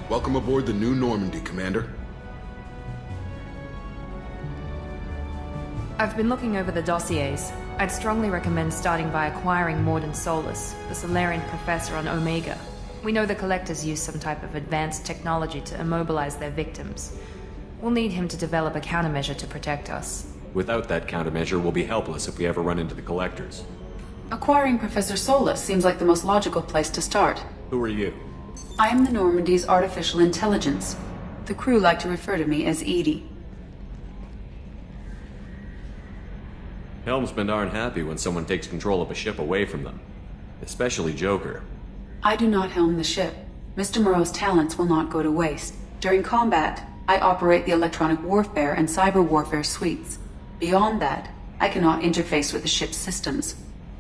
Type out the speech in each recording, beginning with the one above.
Welcome aboard the new Normandy, Commander. I've been looking over the dossiers. I'd strongly recommend starting by acquiring Mordin Solus, the Salarian professor on Omega. We know the Collectors use some type of advanced technology to immobilize their victims. We'll need him to develop a countermeasure to protect us. Without that countermeasure, we'll be helpless if we ever run into the Collectors. Acquiring Professor Solus seems like the most logical place to start. Who are you? I am the Normandy's artificial intelligence. The crew like to refer to me as Edie. Helmsmen aren't happy when someone takes control of a ship away from them. Especially Joker. I do not helm the ship. Mr. Moreau's talents will not go to waste. During combat, I operate the electronic warfare and cyber warfare suites. Beyond that, I cannot interface with the ship's systems.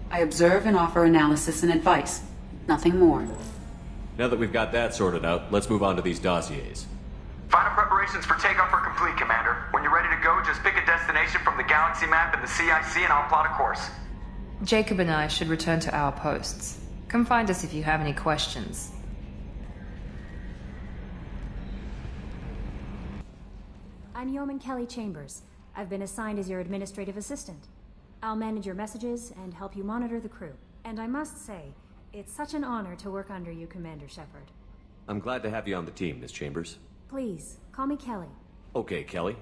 I observe and offer analysis and advice. Nothing more. Now that we've got that sorted out, let's move on to these dossiers. Final preparations for takeoff are complete, Commander. When you're ready to go, just pick a destination from the galaxy map and the CIC and I'll plot a course. Jacob and I should return to our posts. Come find us if you have any questions. I'm Yeoman Kelly Chambers. I've been assigned as your administrative assistant. I'll manage your messages and help you monitor the crew. And I must say, it's such an honor to work under you, Commander Shepard. I'm glad to have you on the team, Miss Chambers. Please, call me Kelly. Okay, Kelly.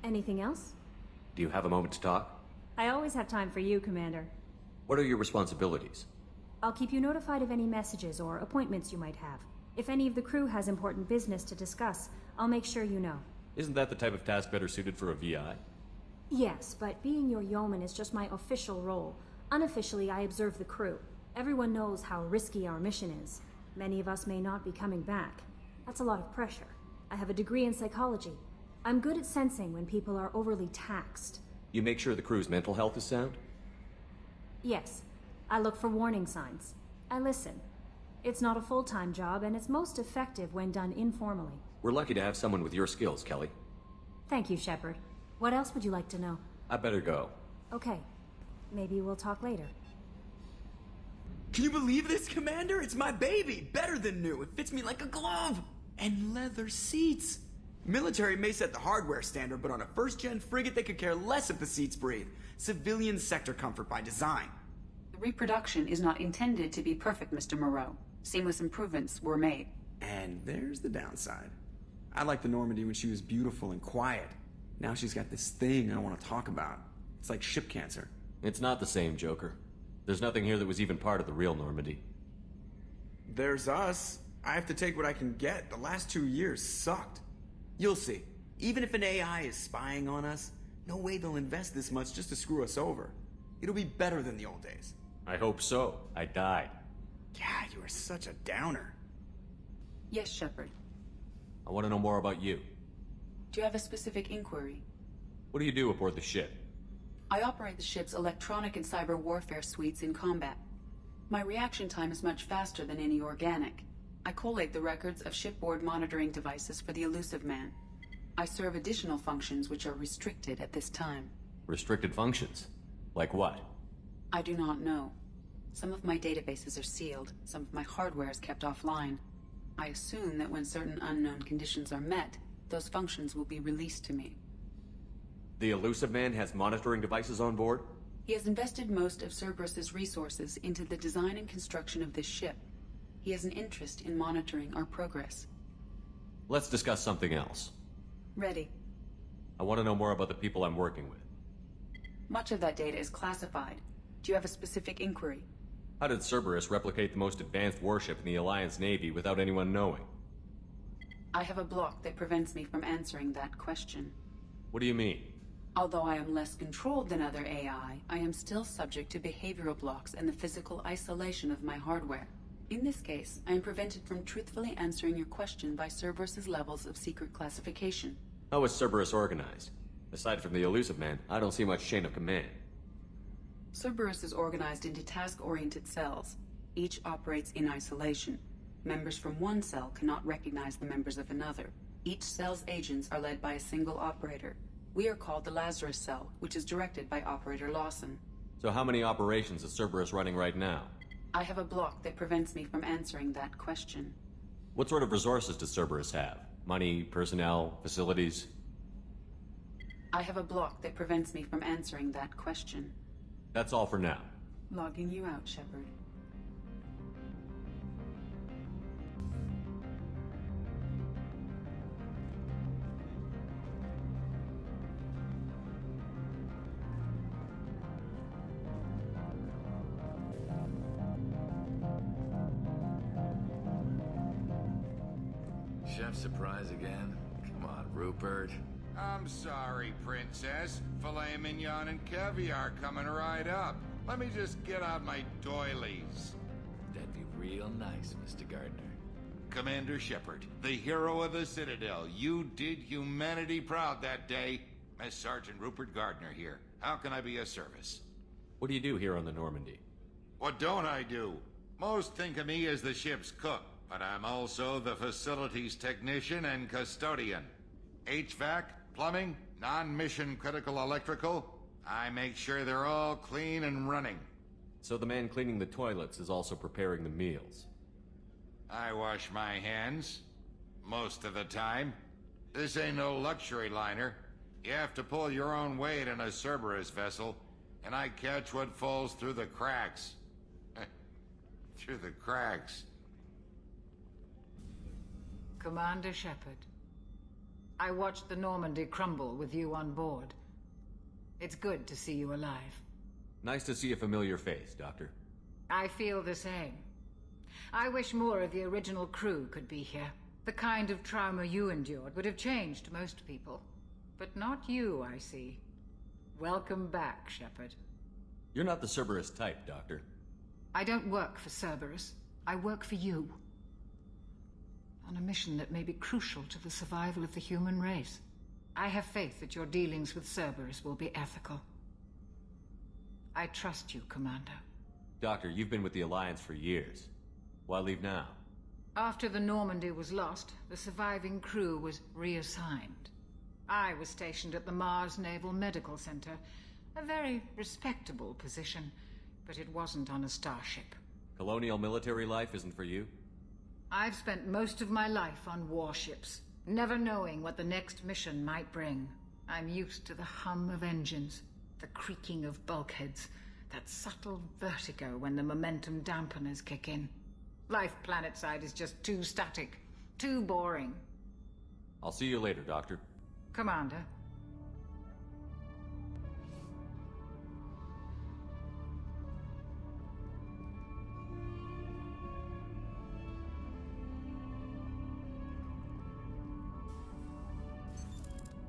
Anything else? Do you have a moment to talk? I always have time for you, Commander. What are your responsibilities? I'll keep you notified of any messages or appointments you might have. If any of the crew has important business to discuss, I'll make sure you know. Isn't that the type of task better suited for a VI? Yes, but being your yeoman is just my official role. Unofficially, I observe the crew. Everyone knows how risky our mission is. Many of us may not be coming back. That's a lot of pressure. I have a degree in psychology. I'm good at sensing when people are overly taxed. You make sure the crew's mental health is sound? Yes. I look for warning signs. I listen. It's not a full-time job, and it's most effective when done informally. We're lucky to have someone with your skills, Kelly. Thank you, Shepard. What else would you like to know? I better go. Okay. Maybe we'll talk later. Can you believe this, Commander? It's my baby! Better than new. It fits me like a glove! And leather seats! Military may set the hardware standard, but on a first-gen frigate they could care less if the seats breathe. Civilian sector comfort by design. The reproduction is not intended to be perfect, Mr. Moreau. Seamless improvements were made. And there's the downside. I liked the Normandy when she was beautiful and quiet. Now she's got this thing I want to talk about. It's like ship cancer. It's not the same, Joker. There's nothing here that was even part of the real Normandy. There's us. I have to take what I can get. The last 2 years sucked. You'll see. Even if an AI is spying on us, no way they'll invest this much just to screw us over. It'll be better than the old days. I hope so. I died. Yeah, you are such a downer. Yes, Shepard. I want to know more about you. Do you have a specific inquiry? What do you do aboard the ship? I operate the ship's electronic and cyber warfare suites in combat. My reaction time is much faster than any organic. I collate the records of shipboard monitoring devices for the Elusive Man. I serve additional functions which are restricted at this time. Restricted functions? Like what? I do not know. Some of my databases are sealed, some of my hardware is kept offline. I assume that when certain unknown conditions are met, those functions will be released to me. The Elusive Man has monitoring devices on board? He has invested most of Cerberus's resources into the design and construction of this ship. He has an interest in monitoring our progress. Let's discuss something else. Ready. I want to know more about the people I'm working with. Much of that data is classified. Do you have a specific inquiry? How did Cerberus replicate the most advanced warship in the Alliance Navy without anyone knowing? I have a block that prevents me from answering that question. What do you mean? Although I am less controlled than other AI, I am still subject to behavioral blocks and the physical isolation of my hardware. In this case, I am prevented from truthfully answering your question by Cerberus's levels of secret classification. How is Cerberus organized? Aside from the Elusive Man, I don't see much chain of command. Cerberus is organized into task-oriented cells. Each operates in isolation. Members from one cell cannot recognize the members of another. Each cell's agents are led by a single operator. We are called the Lazarus Cell, which is directed by Operator Lawson. So how many operations is Cerberus running right now? I have a block that prevents me from answering that question. What sort of resources does Cerberus have? Money, personnel, facilities? I have a block that prevents me from answering that question. That's all for now. Logging you out, Shepard. Chef surprise again? Come on, Rupert. I'm sorry, Princess. Filet mignon and caviar coming right up. Let me just get out my doilies. That'd be real nice, Mr. Gardner. Commander Shepard, the hero of the Citadel. You did humanity proud that day. Master Sergeant Rupert Gardner here. How can I be of service? What do you do here on the Normandy? What don't I do? Most think of me as the ship's cook, but I'm also the facilities technician and custodian. HVAC, plumbing, non-mission critical electrical. I make sure they're all clean and running. So the man cleaning the toilets is also preparing the meals. I wash my hands. Most of the time. This ain't no luxury liner. You have to pull your own weight in a Cerberus vessel, and I catch what falls through the cracks. Through the cracks. Commander Shepard, I watched the Normandy crumble with you on board. It's good to see you alive. Nice to see a familiar face, Doctor. I feel the same. I wish more of the original crew could be here. The kind of trauma you endured would have changed most people. But not you, I see. Welcome back, Shepard. You're not the Cerberus type, Doctor. I don't work for Cerberus. I work for you. On a mission that may be crucial to the survival of the human race. I have faith that your dealings with Cerberus will be ethical. I trust you, Commander. Doctor, you've been with the Alliance for years. Why leave now? After the Normandy was lost, the surviving crew was reassigned. I was stationed at the Mars Naval Medical Center, a very respectable position, but it wasn't on a starship. Colonial military life isn't for you? I've spent most of my life on warships, never knowing what the next mission might bring. I'm used to the hum of engines, the creaking of bulkheads, that subtle vertigo when the momentum dampeners kick in. Life planetside is just too static, too boring. I'll see you later, Doctor. Commander.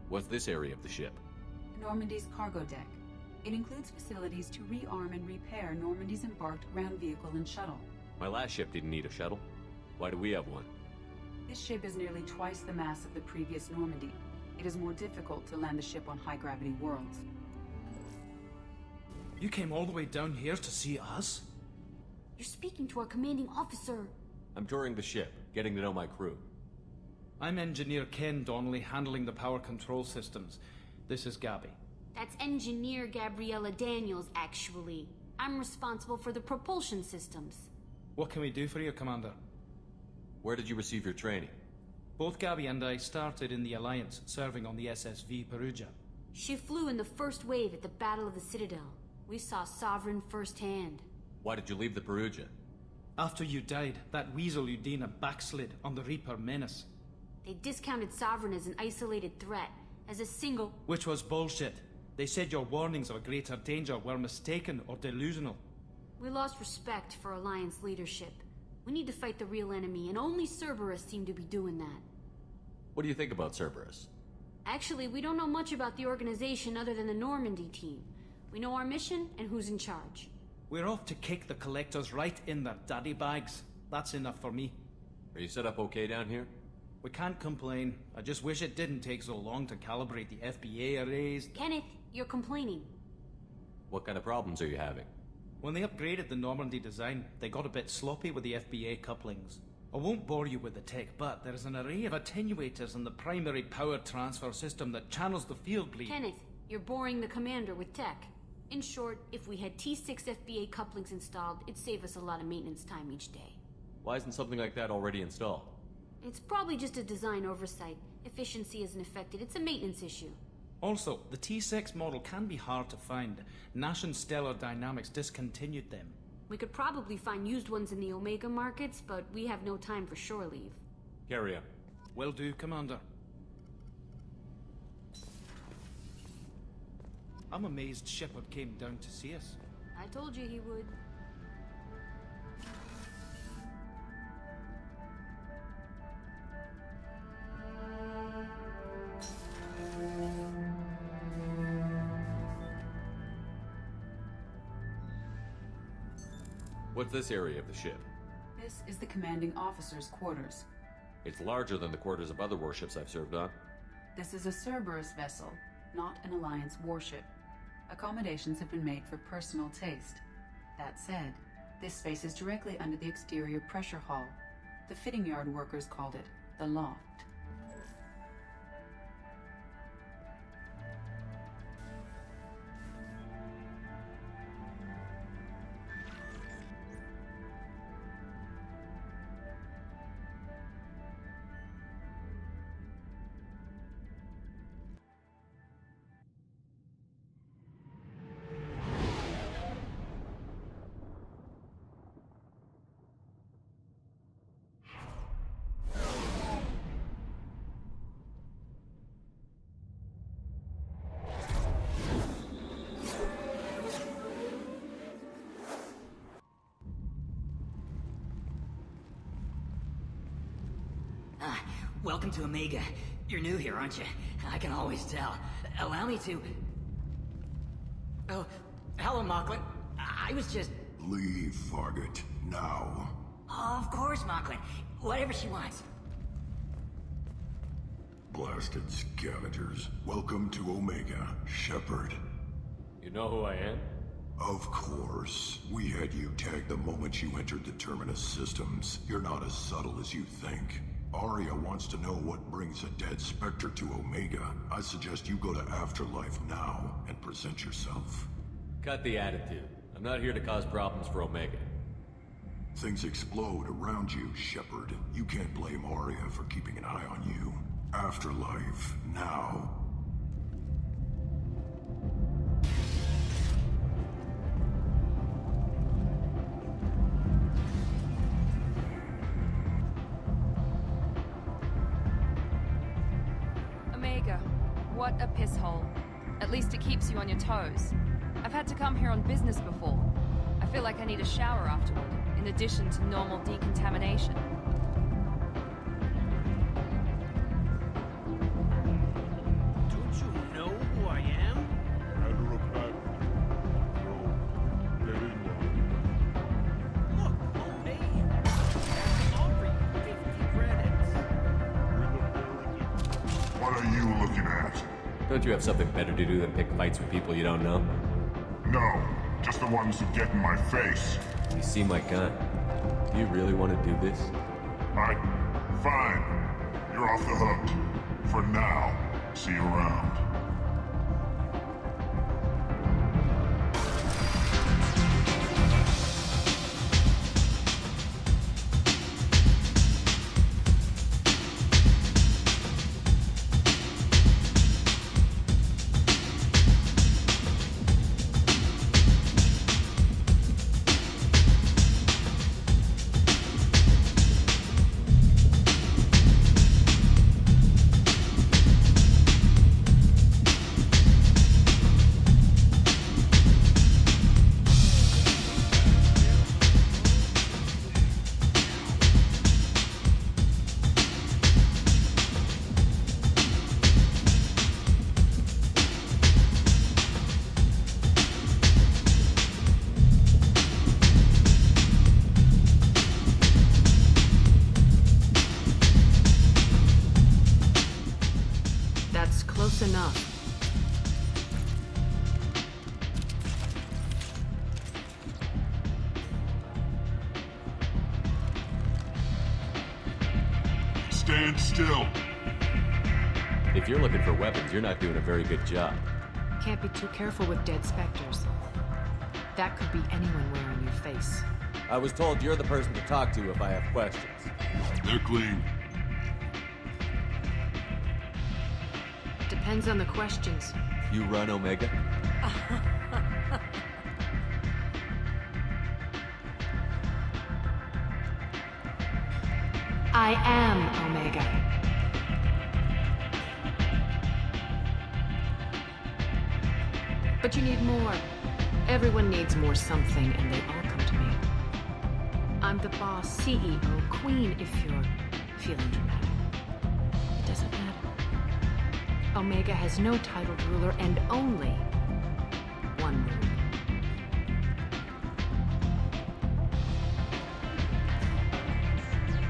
What's this area of the ship? Normandy's cargo deck. It includes facilities to rearm and repair Normandy's embarked ground vehicle and shuttle. My last ship didn't need a shuttle. Why do we have one? This ship is nearly twice the mass of the previous Normandy. It is more difficult to land the ship on high-gravity worlds. You came all the way down here to see us? You're speaking to our commanding officer. I'm touring the ship, getting to know my crew. I'm Engineer Ken Donnelly, handling the power control systems. This is Gabby. That's Engineer Gabriella Daniels, actually. I'm responsible for the propulsion systems. What can we do for you, Commander? Where did you receive your training? Both Gabby and I started in the Alliance, serving on the SSV Perugia. She flew in the first wave at the Battle of the Citadel. We saw Sovereign firsthand. Why did you leave the Perugia? After you died, that weasel Udina backslid on the Reaper menace. They discounted Sovereign as an isolated threat, as a single... Which was bullshit. They said your warnings of a greater danger were mistaken or delusional. We lost respect for Alliance leadership. We need to fight the real enemy, and only Cerberus seem to be doing that. What do you think about Cerberus? Actually, we don't know much about the organization other than the Normandy team. We know our mission and who's in charge. We're off to kick the Collectors right in their daddy bags. That's enough for me. Are you set up okay down here? We can't complain. I just wish it didn't take so long to calibrate the FBA arrays. Kenneth, you're complaining. What kind of problems are you having? When they upgraded the Normandy design, they got a bit sloppy with the FBA couplings. I won't bore you with the tech, but there is an array of attenuators in the primary power transfer system that channels the field bleed. Kenneth, you're boring the commander with tech. In short, if we had T6 FBA couplings installed, it'd save us a lot of maintenance time each day. Why isn't something like that already installed? It's probably just a design oversight. Efficiency isn't affected. It's a maintenance issue. Also, the T6 model can be hard to find. Nash and Stellar Dynamics discontinued them. We could probably find used ones in the Omega markets, but we have no time for shore leave. Carry on. Will do, Commander. I'm amazed Shepard came down to see us. I told you he would. What's this area of the ship? This is the commanding officer's quarters. It's larger than the quarters of other warships I've served on. This is a Cerberus vessel, not an Alliance warship. Accommodations have been made for personal taste. That said, this space is directly under the exterior pressure hull. The fitting yard workers called it the loft. Welcome to Omega. You're new here, aren't you? I can always tell. Allow me to... Oh, hello, Mocklin. I was just... Leave, Fargate. Now. Of course, Mocklin. Whatever she wants. Blasted scavengers. Welcome to Omega, Shepard. You know who I am? Of course. We had you tagged the moment you entered the Terminus systems. You're not as subtle as you think. Arya wants to know what brings a dead Spectre to Omega. I suggest you go to Afterlife now and present yourself. Cut the attitude. I'm not here to cause problems for Omega. Things explode around you, Shepard. You can't blame Arya for keeping an eye on you. Afterlife, now. Omega, what a piss hole. At least it keeps you on your toes. I've had to come here on business before. I feel like I need a shower afterward, in addition to normal decontamination. Don't you know who I am? Look, on me. Offering 50 credits. What are you looking at? Don't you have something better to do than pick fights with people you don't know? No, just the ones who get in my face. You see my gun. Do you really want to do this? Fine. You're off the hook. For now. See you around. That's close enough. Stand still. If you're looking for weapons, you're not doing a very good job. Can't be too careful with dead specters. That could be anyone wearing your face. I was told you're the person to talk to if I have questions. They're clean. Depends on the questions. You run Omega? I am Omega. But you need more. Everyone needs more something, and they all come to me. I'm the boss, CEO, queen, if you're feeling dramatic. It doesn't matter. Omega has no titled ruler and only one rule.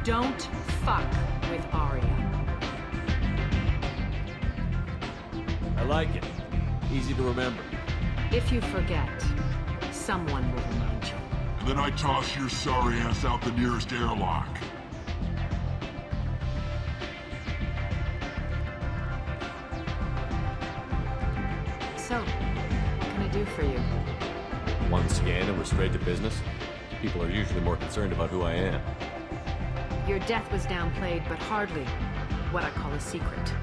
Don't fuck with Arya. I like it. Easy to remember. If you forget, someone will remind you. And then I toss your sorry ass out the nearest airlock. So, what can I do for you? One scan and we're straight to business? People are usually more concerned about who I am. Your death was downplayed, but hardly what I call a secret.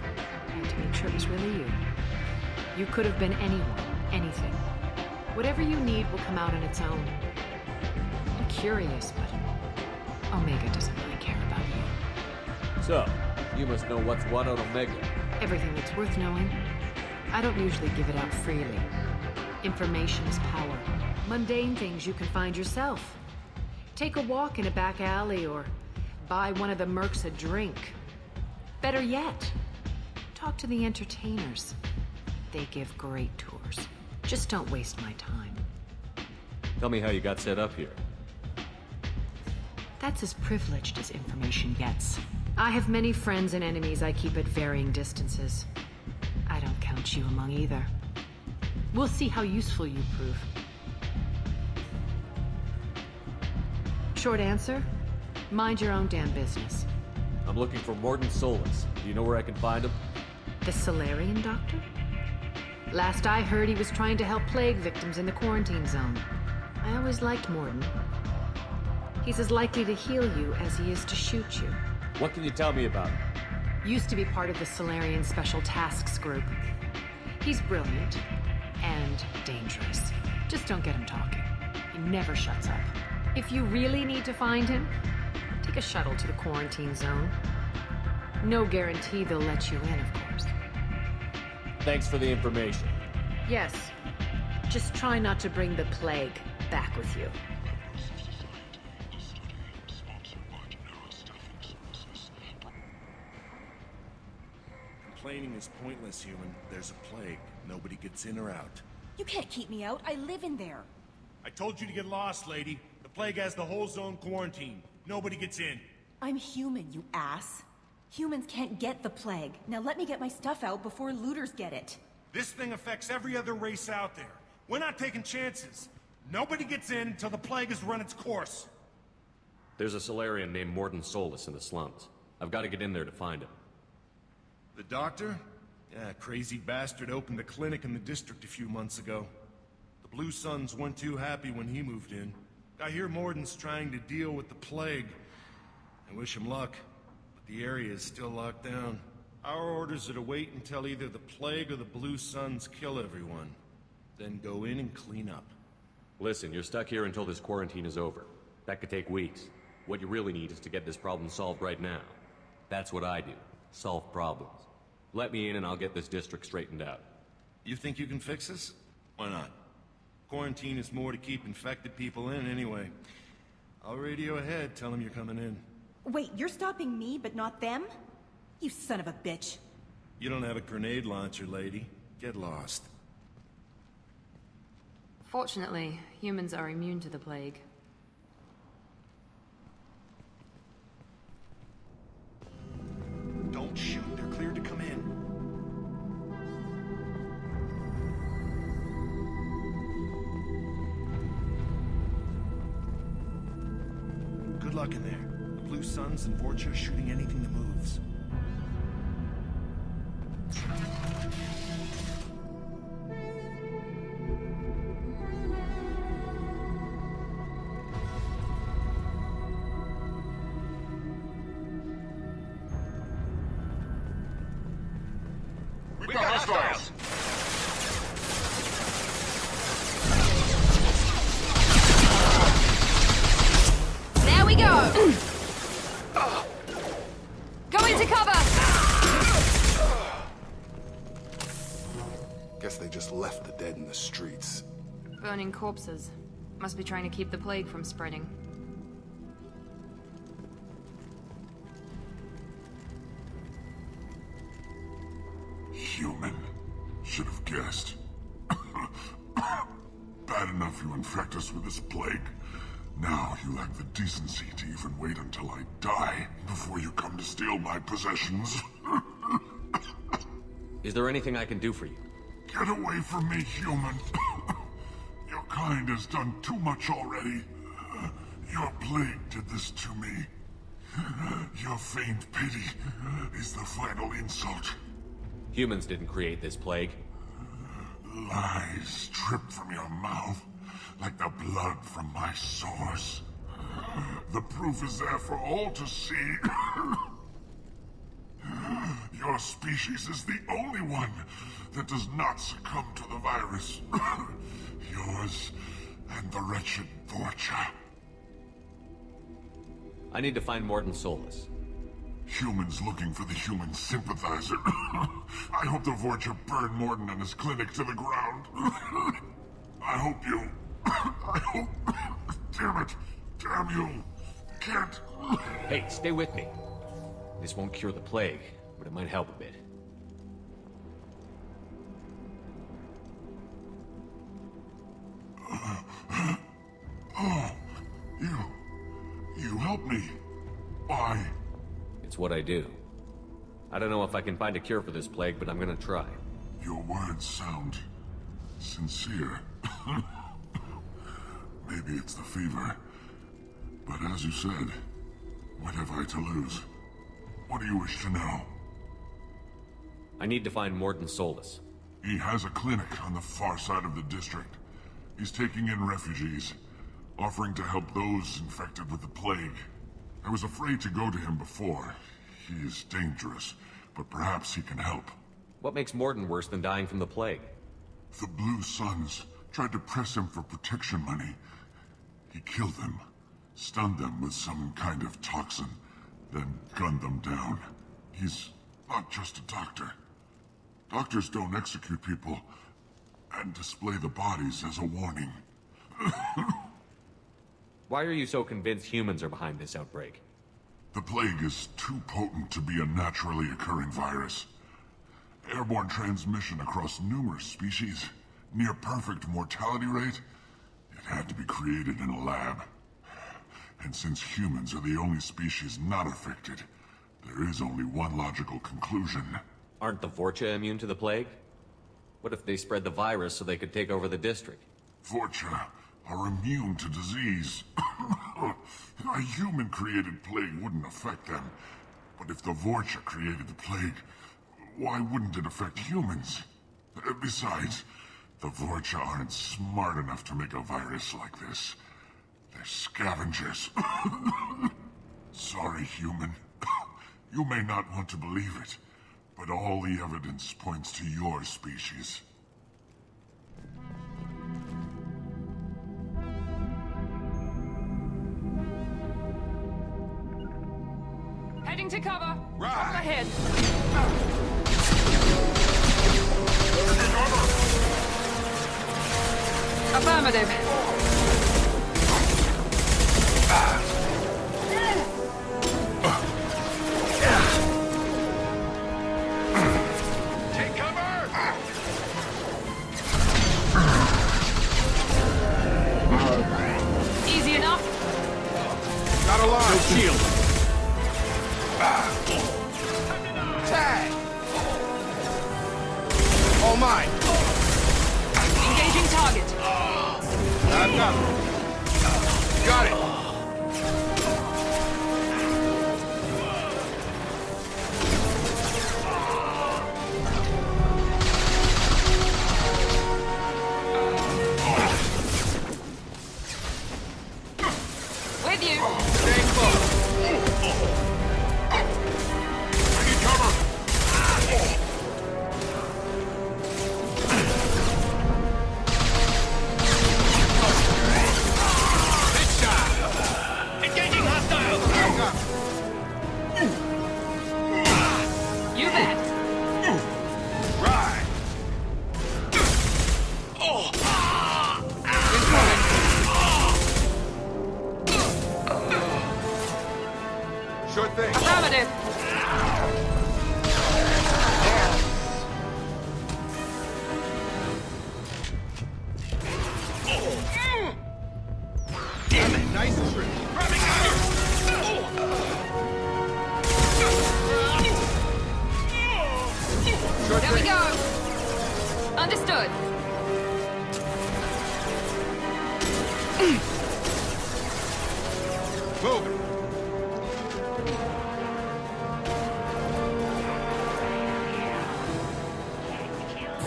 And to make sure it was really you. You could have been anyone, anything. Whatever you need will come out on its own. I'm curious, but Omega doesn't really care about you. So, you must know what's what on Omega. Everything that's worth knowing. I don't usually give it out freely. Information is power. Mundane things you can find yourself. Take a walk in a back alley or buy one of the mercs a drink. Better yet, talk to the entertainers. They give great tours. Just don't waste my time. Tell me how you got set up here. That's as privileged as information gets. I have many friends and enemies I keep at varying distances. I don't count you among either. We'll see how useful you prove. Short answer? Mind your own damn business. I'm looking for Mordin Solus. Do you know where I can find him? The Salarian doctor? Last I heard, he was trying to help plague victims in the quarantine zone. I always liked Mordin. He's as likely to heal you as he is to shoot you. What can you tell me about him? Used to be part of the Salarian Special Tasks Group. He's brilliant and dangerous. Just don't get him talking. He never shuts up. If you really need to find him, take a shuttle to the quarantine zone. No guarantee they'll let you in, of course. Thanks for the information. Yes. Just try not to bring the plague back with you. Complaining is pointless, human. There's a plague. Nobody gets in or out. You can't keep me out. I live in there. I told you to get lost, lady. The plague has the whole zone quarantined. Nobody gets in. I'm human, you ass. Humans can't get the plague. Now let me get my stuff out before looters get it. This thing affects every other race out there. We're not taking chances. Nobody gets in until the plague has run its course. There's a Salarian named Mordin Solus in the slums. I've got to get in there to find him. The doctor? Yeah, crazy bastard opened a clinic in the district a few months ago. The Blue Suns weren't too happy when he moved in. I hear Mordin's trying to deal with the plague. I wish him luck. The area is still locked down. Our orders are to wait until either the plague or the Blue Suns kill everyone. Then go in and clean up. Listen, you're stuck here until this quarantine is over. That could take weeks. What you really need is to get this problem solved right now. That's what I do. Solve problems. Let me in and I'll get this district straightened out. You think you can fix this? Why not? Quarantine is more to keep infected people in anyway. I'll radio ahead, tell them you're coming in. Wait, you're stopping me, but not them? You son of a bitch. You don't have a grenade launcher, lady. Get lost. Fortunately, humans are immune to the plague. Don't shoot. They're cleared to come in. Good luck in there. The Blue Suns and Vorcha are shooting anything that moves. We've got Go into cover! Guess they just left the dead in the streets. Burning corpses. Must be trying to keep the plague from spreading. Human. Should have guessed. Bad enough you infect us with this plague. Now you lack the decency to even wait until I die before you come to steal my possessions. Is there anything I can do for you? Get away from me, human. Your kind has done too much already. Your plague did this to me. Your feigned pity is the final insult. Humans didn't create this plague. Lies drip from your mouth like the blood from my sores. The proof is there for all to see. Your species is the only one that does not succumb to the virus. Yours and the wretched Vorcha. I need to find Mordin Solus. Humans looking for the human sympathizer. I hope the Vorcha burn Mordin and his clinic to the ground. I hope you... I hope... Damn it. Damn you. Can't... Hey, stay with me. This won't cure the plague, but it might help a bit. Oh, you help me. Why? It's what I do. I don't know if I can find a cure for this plague, but I'm gonna try. Your words sound sincere. Maybe it's the fever. But as you said, what have I to lose? What do you wish to know? I need to find Mordin Solus. He has a clinic on the far side of the district. He's taking in refugees, offering to help those infected with the plague. I was afraid to go to him before. He is dangerous, but perhaps he can help. What makes Mordin worse than dying from the plague? The Blue Suns tried to press him for protection money. He killed them, stunned them with some kind of toxin, then gunned them down. He's not just a doctor. Doctors don't execute people and display the bodies as a warning. Why are you so convinced humans are behind this outbreak? The plague is too potent to be a naturally occurring virus. Airborne transmission across numerous species, near perfect mortality rate. It had to be created in a lab. And since humans are the only species not affected, there is only one logical conclusion. Aren't the Vorcha immune to the plague? What if they spread the virus so they could take over the district? Vorcha are immune to disease. A human-created plague wouldn't affect them. But if the Vorcha created the plague, why wouldn't it affect humans? Besides, the Vorcha aren't smart enough to make a virus like this. They're scavengers. Sorry, human. You may not want to believe it, but all the evidence points to your species. Heading to cover. Right. Up ahead. Affirmative. Take cover! Easy enough. Not alive. No shield. Tag! All mine. Engaging target. I've got it. Got it. With you. Stay close. I need cover! Engaging hostile! Sure thing. Affirmative. Damn it, nice trip. Sure There we thing. go. Understood. Move.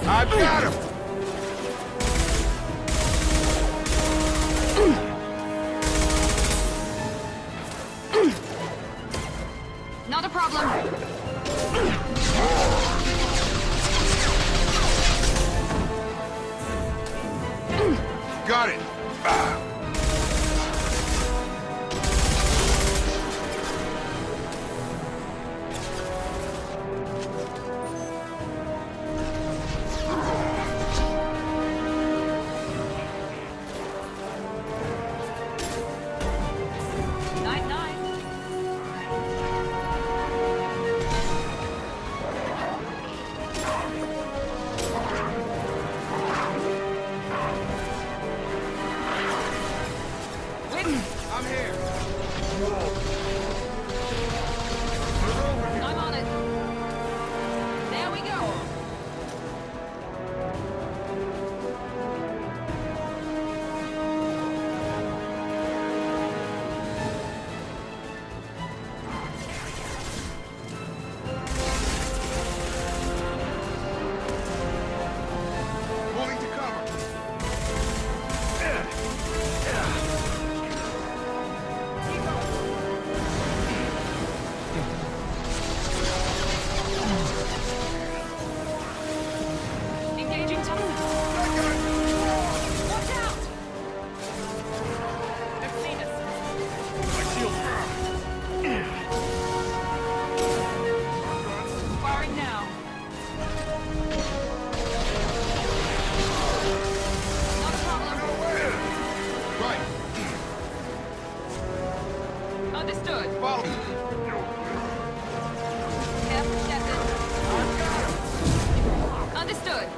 I've got him. Not a problem. Got it. Night, night. I'm here. I'm on it. There we go. Moving to cover. Engaging tunnel. Watch out! They've seen us. Firing now. Not a problem. Right. Understood. Follow me. Careful, Captain. Understood.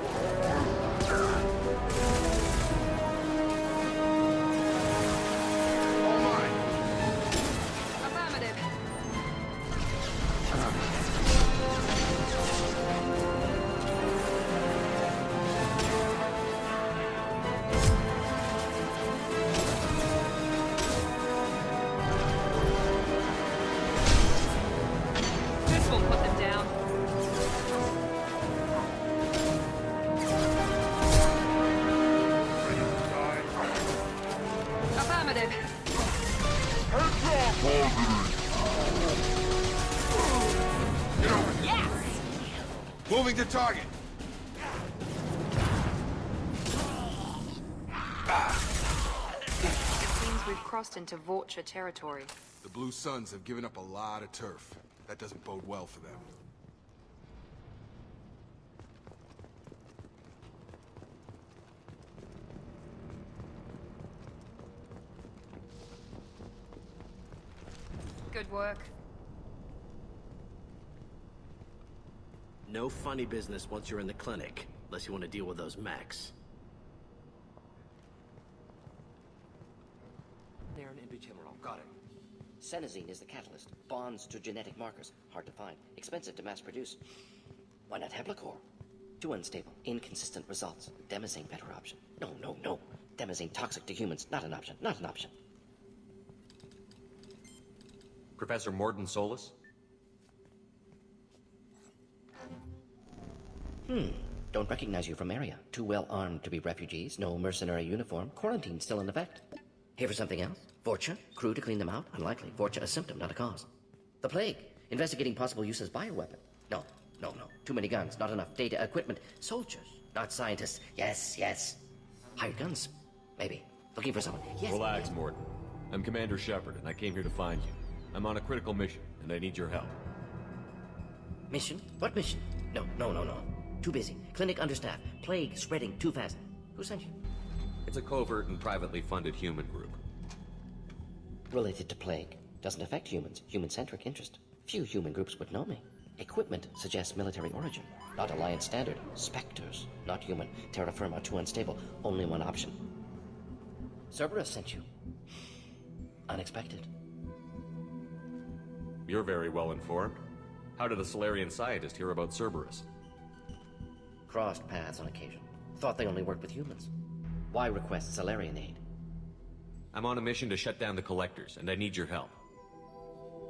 All mine. Affirmative. This will put them down. Affirmative. Get over. Yes! Moving to target. It seems we've crossed into Vorcha territory. The Blue Suns have given up a lot of turf. That doesn't bode well for them. Good work. No funny business once you're in the clinic, unless you want to deal with those mechs. They're an anti-Timorol. Got it. Senesine is the catalyst. Bonds to genetic markers. Hard to find. Expensive to mass produce. Why not Heplicor? Too unstable. Inconsistent results. Demazine better option. No. Demazine toxic to humans. Not an option. Not an option. Professor Mordin Solus? Don't recognize you from area. Too well armed to be refugees. No mercenary uniform. Quarantine still in effect. Here for something else? Vorcha? Crew to clean them out? Unlikely. Vorcha a symptom, not a cause. The plague. Investigating possible use as bioweapon. No. Too many guns. Not enough data, equipment. Soldiers, not scientists. Yes. Hired guns. Maybe. Looking for someone. Yes. Relax, Mordin. I'm Commander Shepard, and I came here to find you. I'm on a critical mission, and I need your help. Mission? What mission? No. Too busy. Clinic understaffed. Plague spreading too fast. Who sent you? It's a covert and privately funded human group. Related to plague. doesn't affect humans. Human-centric interest. Few human groups would know me. Equipment suggests military origin. Not Alliance standard. Spectres. Not human. Terra firma, too unstable. Only one option. Cerberus sent you. Unexpected. You're very well informed. How did a Salarian scientist hear about Cerberus? Crossed paths on occasion. Thought they only worked with humans. Why request Salarian aid? I'm on a mission to shut down the Collectors, and I need your help.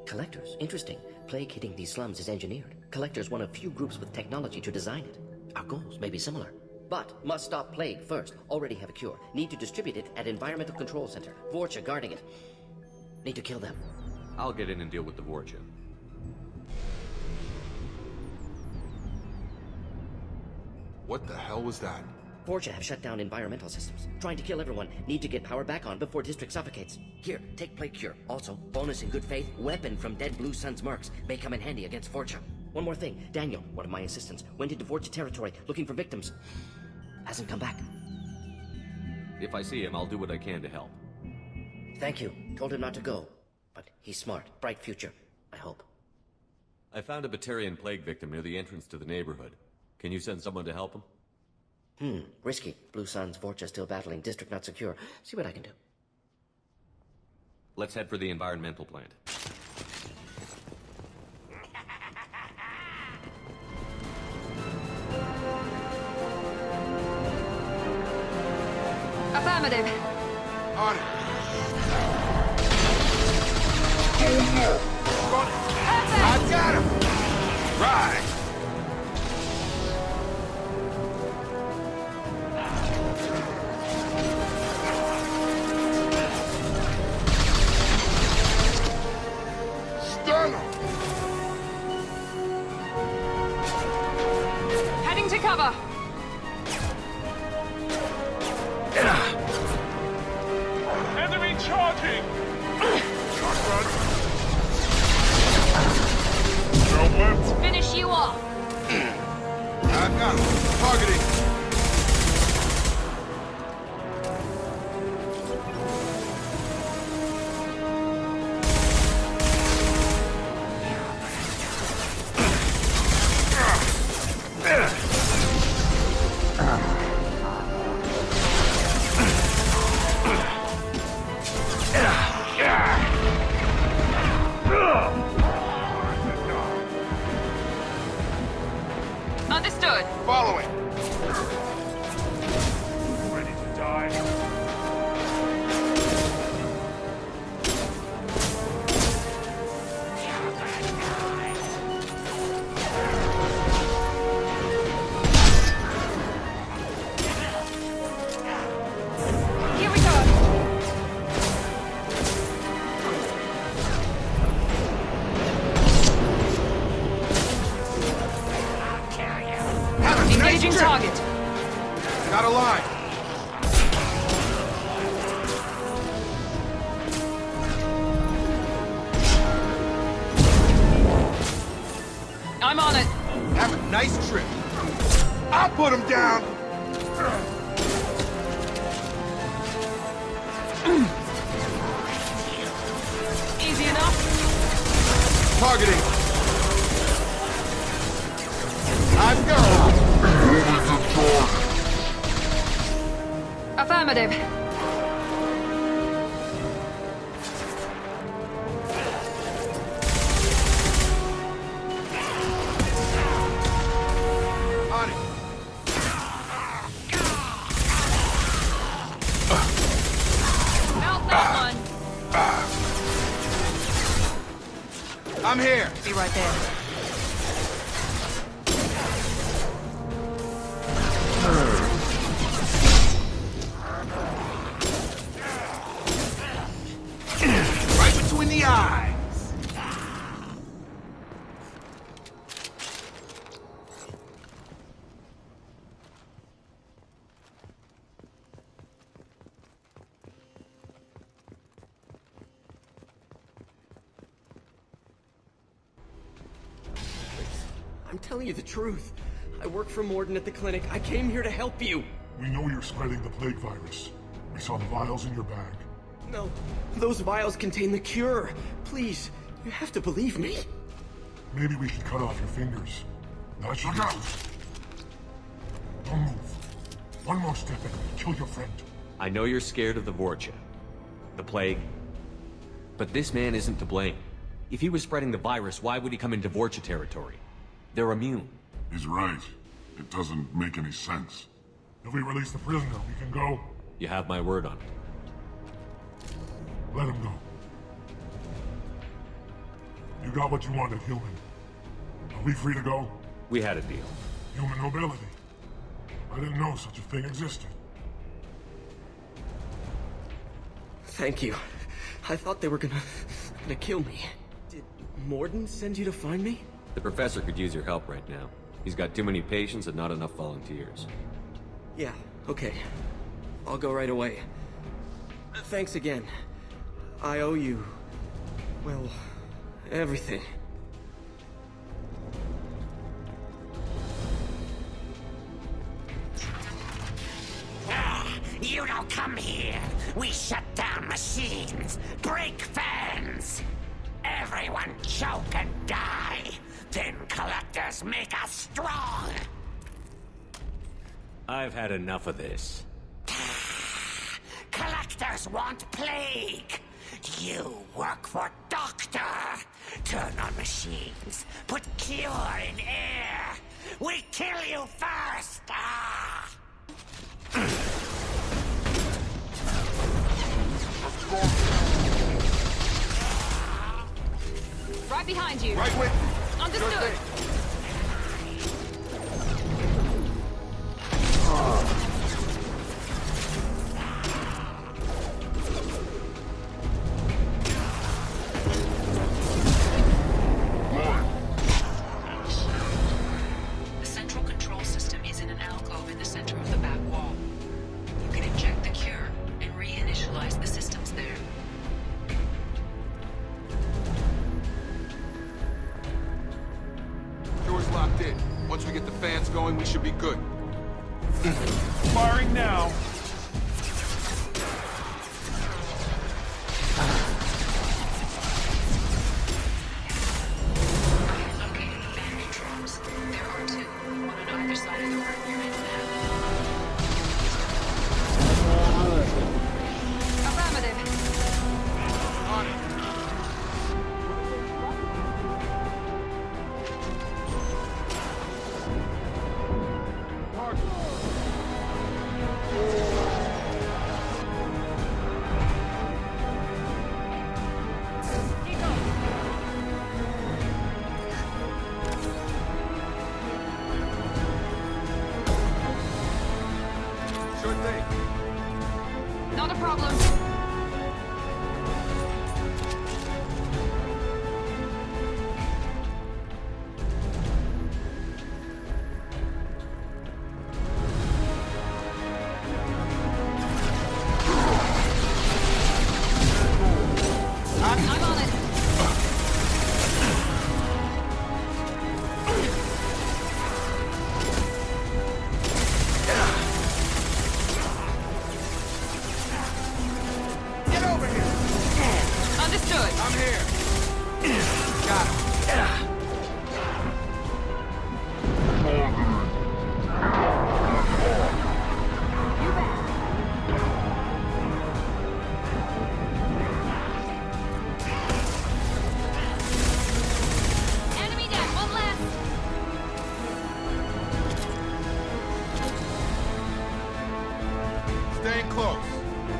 Collectors? Interesting. Plague hitting these slums is engineered. Collectors one of few groups with technology to design it. Our goals may be similar. But must stop plague first. Already have a cure. Need to distribute it at Environmental Control Center. Vorcha guarding it. Need to kill them. I'll get in and deal with the Vorcha. What the hell was that? Vorcha have shut down environmental systems. Trying to kill everyone. Need to get power back on before District suffocates. Here, take Plague Cure. Also, bonus in good faith, weapon from dead Blue Sun's mercs. May come in handy against Vorcha. One more thing. Daniel, one of my assistants, went into Vorcha territory looking for victims. Hasn't come back. If I see him, I'll do what I can to help. Thank you. Told him not to go. But he's smart. Bright future. I hope. I found a Batarian plague victim near the entrance to the neighborhood. Can you send someone to help him? Risky. Blue Sun's Vorcha still battling. District not secure. See what I can do. Let's head for the environmental plant. Affirmative. On it. I got him. Right. Heading to cover. Enemy charging! Let's finish you off. I've got him. Targeting. Understood. Following. Ready to die? Here we go. Engaging target. Got a line. I'm on it. Have a nice trip. I'll put him down. Easy enough. Targeting. I've got him. Affirmative. On it. Mount that one. I'm here. Be right there. Right between the eyes. I'm telling you the truth. I work for Mordin at the clinic. I came here to help you. We know you're spreading the plague virus. We saw the vials in your bag. No, those vials contain the cure. Please, you have to believe me. Maybe we should cut off your fingers. That should Look out! Don't move. One more step and we'll kill your friend. I know you're scared of the Vorcha. The plague. But this man isn't to blame. If he was spreading the virus, why would he come into Vorcha territory? They're immune. He's right. It doesn't make any sense. If we release the prisoner, we can go. You have my word on it. Let him go. You got what you wanted, human. Are we free to go? We had a deal. Human nobility. I didn't know such a thing existed. Thank you. I thought they were gonna kill me. Did Mordin send you to find me? The professor could use your help right now. He's got too many patients and not enough volunteers. Yeah, okay. I'll go right away. Thanks again. I owe you... well, everything. You don't come here. We shut down machines, break fans. Everyone choke and die. Then collectors make us strong. I've had enough of this. Collectors want plague. You work for Doctor. Turn on machines. Put cure in air. We kill you first. Right behind you. Right with you. Understood. The central control system is in an alcove in the center of the back wall. You can inject the cure and reinitialize the systems there. Door's locked in. Once we get the fans going, we should be good. Firing now. Located the fan controls. There are two, one on either side of the room you're in now. Affirmative. On it. Sure thing. Not a problem. I'm on it. Get over here. Understood. I'm here. Got him. Enemy down. One left. Staying close.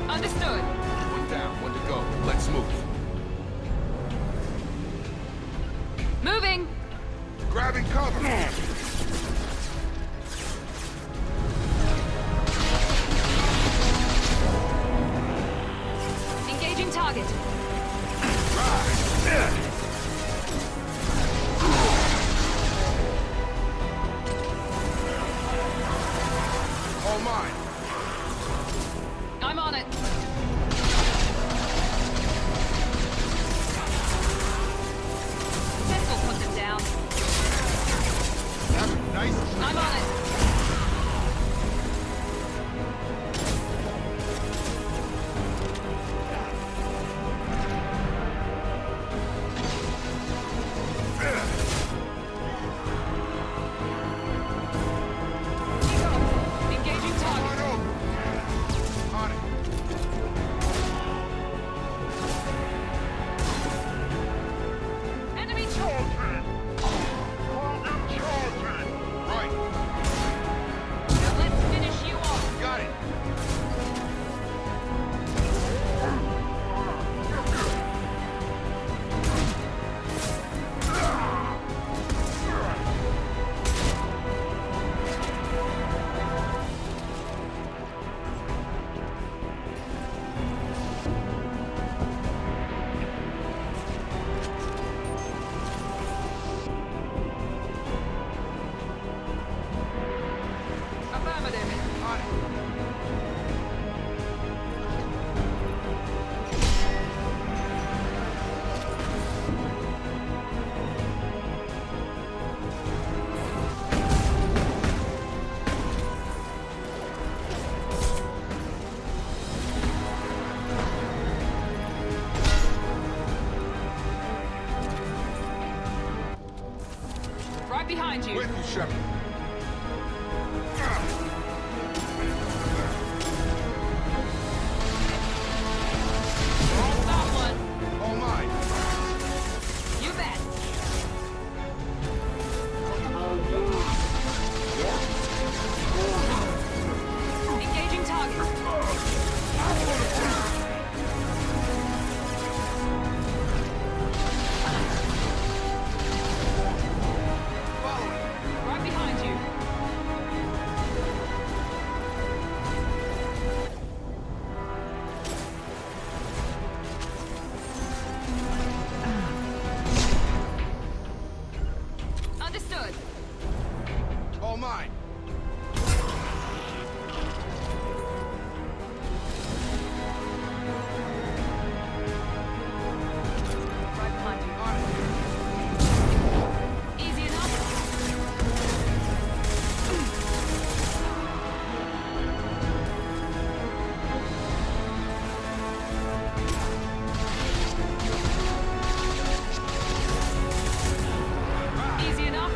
Understood. One down, one to go. Let's move. Moving. Grabbing cover. Engaging target. All mine. I'm on it. This will put them down. Right behind you. With you, Shepard. Stop one. All mine. You bet. Engaging target. Right behind you. Understood. All mine. Right behind you. Easy enough. Easy enough.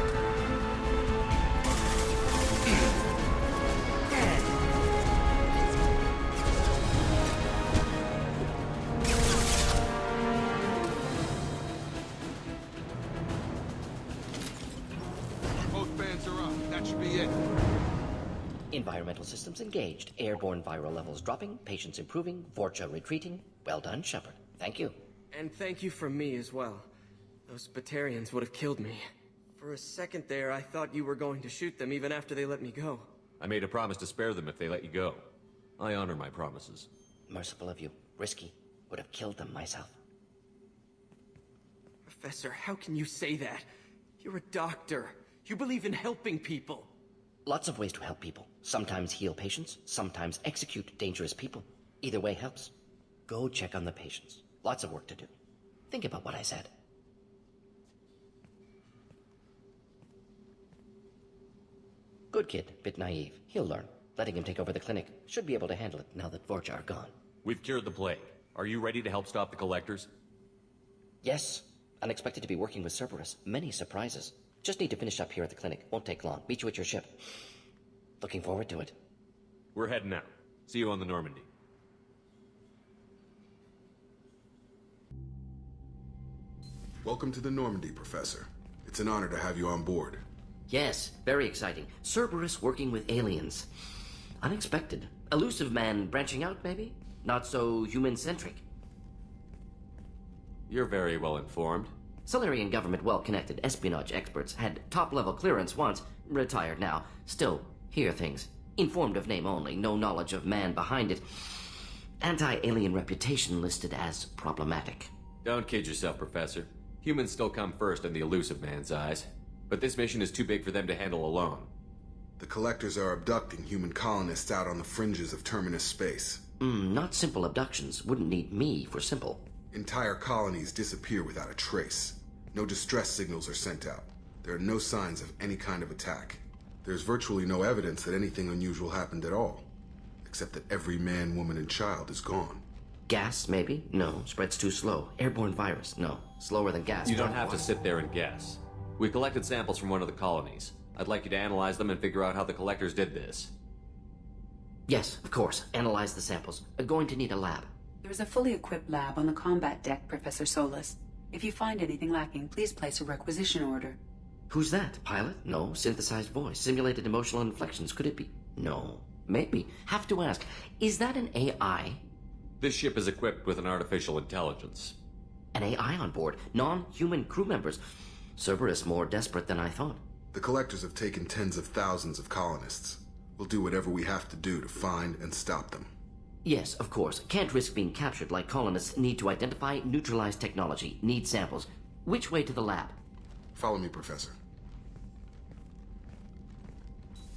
Both bands are up. That should be it. Environmental systems engaged. Airborne viral levels dropping. Patients improving. Vorcha retreating. Well done, Shepard. Thank you. And thank you from me as well. Those Batarians would have killed me. For a second there, I thought you were going to shoot them even after they let me go. I made a promise to spare them if they let you go. I honor my promises. Merciful of you. Risky. Would have killed them myself. Professor, how can you say that? You're a doctor. You believe in helping people. Lots of ways to help people. Sometimes heal patients, sometimes execute dangerous people. Either way helps. Go check on the patients. Lots of work to do. Think about what I said. Good kid, bit naive. He'll learn. Letting him take over the clinic. Should be able to handle it now that Vorcha are gone. We've cured the plague. Are you ready to help stop the Collectors? Yes. Unexpected to be working with Cerberus. Many surprises. Just need to finish up here at the clinic. Won't take long. Meet you at your ship. Looking forward to it. We're heading out. See you on the Normandy. Welcome to the Normandy, Professor. It's an honor to have you on board. Yes, very exciting. Cerberus working with aliens. Unexpected. Elusive man branching out, maybe? Not so human-centric. You're very well informed. Salarian government well-connected espionage experts had top-level clearance once, retired now. Still, hear things. Informed of name only, no knowledge of man behind it. Anti-alien reputation listed as problematic. Don't kid yourself, Professor. Humans still come first in the elusive man's eyes. But this mission is too big for them to handle alone. The Collectors are abducting human colonists out on the fringes of Terminus space. Not simple abductions. Wouldn't need me for simple. Entire colonies disappear without a trace. No distress signals are sent out. There are no signs of any kind of attack. There's virtually no evidence that anything unusual happened at all. Except that every man, woman, and child is gone. Gas, maybe? No. Spreads too slow. Airborne virus? No. Slower than gas. You don't have to sit there and guess. We collected samples from one of the colonies. I'd like you to analyze them and figure out how the Collectors did this. Yes, of course. Analyze the samples. Going to need a lab. There is a fully equipped lab on the combat deck, Professor Solus. If you find anything lacking, please place a requisition order. Who's that? Pilot? No. Synthesized voice. Simulated emotional inflections. Could it be? No. Maybe. Have to ask. Is that an AI? This ship is equipped with an artificial intelligence. An AI on board? Non-human crew members? Cerberus more desperate than I thought. The Collectors have taken tens of thousands of colonists. We'll do whatever we have to do to find and stop them. Yes, of course. Can't risk being captured like colonists need to identify, neutralize technology, need samples. Which way to the lab? Follow me, Professor.